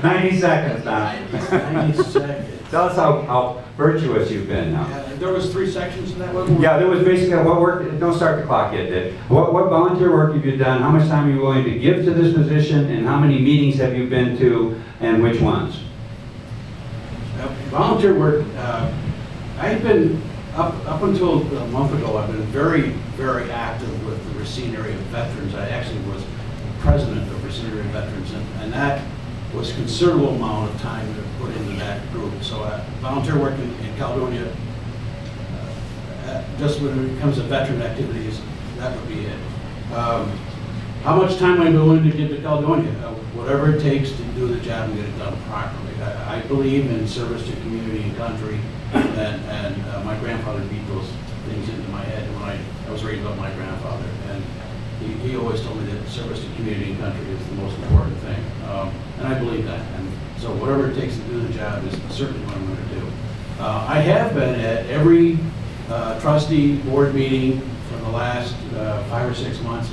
90 seconds now. 90 seconds. Tell us how virtuous you've been now. Yeah, there was 3 sections in that one? Yeah, there was basically what work, don't start the clock yet, Dick. What volunteer work have you done? How much time are you willing to give to this position? And how many meetings have you been to, and which ones? Volunteer work, I've been, up until a month ago, I've been very, very active with the Racine Area Veterans. I actually was president of Racine Area Veterans, and that was a considerable amount of time to put into that group. So volunteer work in Caledonia, just when it comes to veteran activities, that would be it. How much time am I willing to give to Caledonia? Whatever it takes to do the job and get it done properly. I believe in service to community and country, and my grandfather beat those things into my head when I was raised by my grandfather. And he always told me that service to community and country is the most important thing. And I believe that. And so whatever it takes to do the job is certainly what I'm going to do. I have been at every trustee board meeting for the last 5 or 6 months.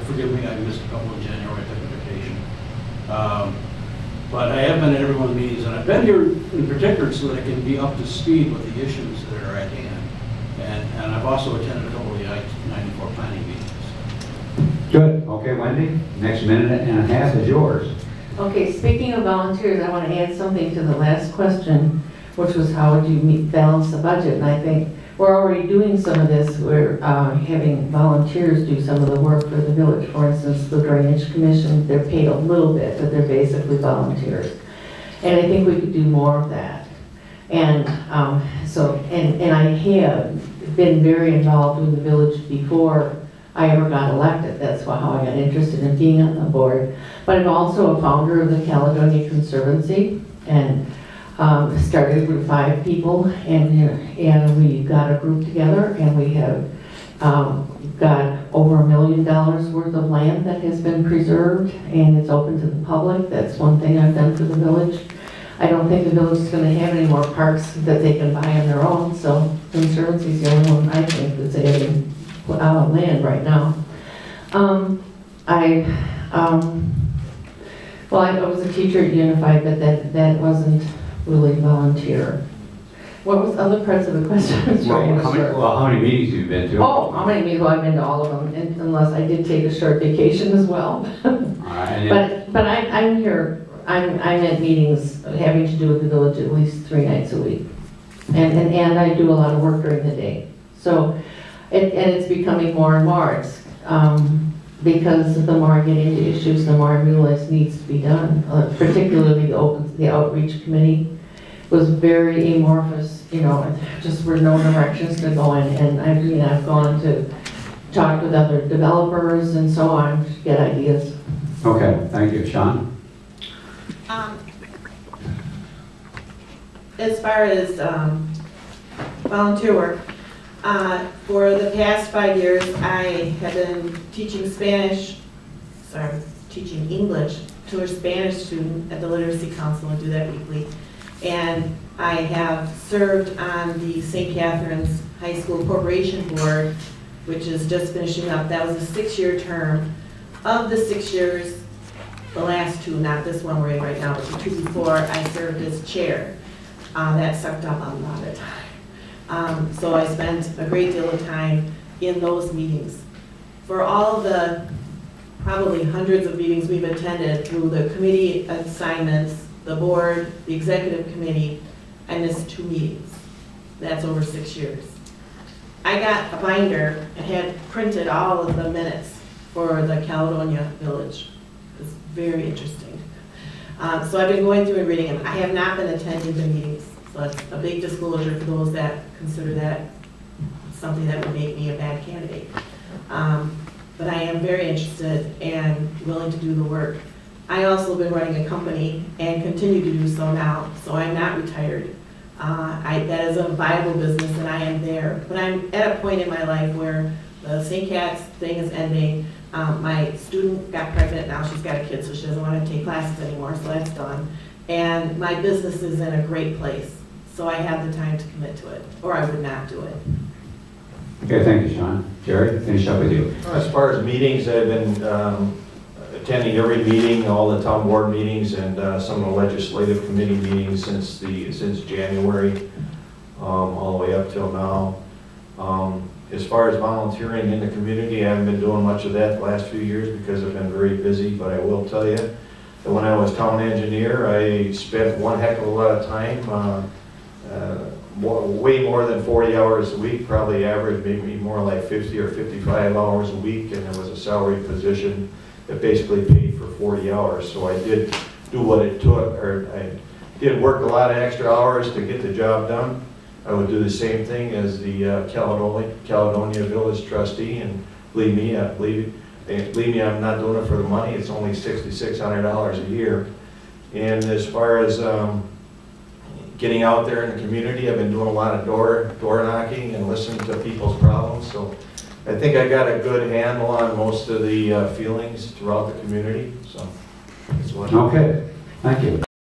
Forgive me, I missed a couple in January. I took a vacation. But I have been at every one of the meetings, and I've been here in particular so that I can be up to speed with the issues that are at hand. And I've also attended a couple of the I-94 planning meetings. Good. Okay, Wendy, next minute and a half is yours. Okay, speaking of volunteers, I want to add something to the last question, which was how would you balance the budget? And I think we're already doing some of this. We're having volunteers do some of the work for the village. For instance, the Drainage Commission, they're paid a little bit, but they're basically volunteers. And I think we could do more of that. And and I have been very involved with the village before I ever got elected. That's how I got interested in being on the board. But I'm also a founder of the Caledonia Conservancy, and started with 5 people, and we got a group together, and we have got over $1 million worth of land that has been preserved, and it's open to the public. That's one thing I've done for the village. I don't think the village is going to have any more parks that they can buy on their own, so Conservancy is the only one I think that's adding land right now. Well, I was a teacher at Unified, but that wasn't really volunteer. What was other parts of the question? How many meetings have you been to? Oh, how many meetings? Well, I've been to all of them, unless I did take a short vacation as well. But I'm here. I'm at meetings having to do with the village at least 3 nights a week, and I do a lot of work during the day. So, and it's becoming more and more. It's because the more I get into issues, the more I realize needs to be done. Particularly the outreach committee was very amorphous. You know, just were no directions to go in. And I've gone to talk with other developers and so on to get ideas. Okay, thank you, Sean. As far as volunteer work, for the past 5 years, I have been teaching teaching English to a Spanish student at the Literacy Council. I do that weekly. And I have served on the St. Catherine's High School Corporation Board, which is just finishing up. That was a 6-year term. Of the 6 years, the last 2, not this one we're in right now, but the 2 before, I served as chair. That sucked up a lot of time. So I spent a great deal of time in those meetings. For all of the probably hundreds of meetings we've attended through the committee assignments, the board, the executive committee, I missed 2 meetings. That's over 6 years. I got a binder and had printed all of the minutes for the Caledonia Village. It was very interesting. So I've been going through and reading them. I have not been attending the meetings. So that's a big disclosure for those that consider that something that would make me a bad candidate. But I am very interested and willing to do the work. I also have been running a company and continue to do so now, so I'm not retired. That is a viable business and I am there. But I'm at a point in my life where the St. Cat's thing is ending. My student got pregnant, now she's got a kid, so she doesn't want to take classes anymore, so that's done. And my business is in a great place, so I have the time to commit to it, or I would not do it. Okay, thank you, Sean. Jerry, finish up with you. As far as meetings, I've been attending every meeting, all the town board meetings, and some of the legislative committee meetings since January, all the way up till now. As far as volunteering in the community, I haven't been doing much of that the last few years because I've been very busy, but I will tell you that when I was town engineer, I spent one heck of a lot of time, way more than 40 hours a week, probably average maybe more like 50 or 55 hours a week, and it was a salaried position that basically paid for 40 hours. So I did do what it took, or I did work a lot of extra hours to get the job done. I would do the same thing as the Caledonia Village trustee, and believe me, I'm not doing it for the money. It's only $6,600 a year. And as far as getting out there in the community, I've been doing a lot of door knocking and listening to people's problems. So I think I got a good handle on most of the feelings throughout the community. So that's what. Okay, thank you.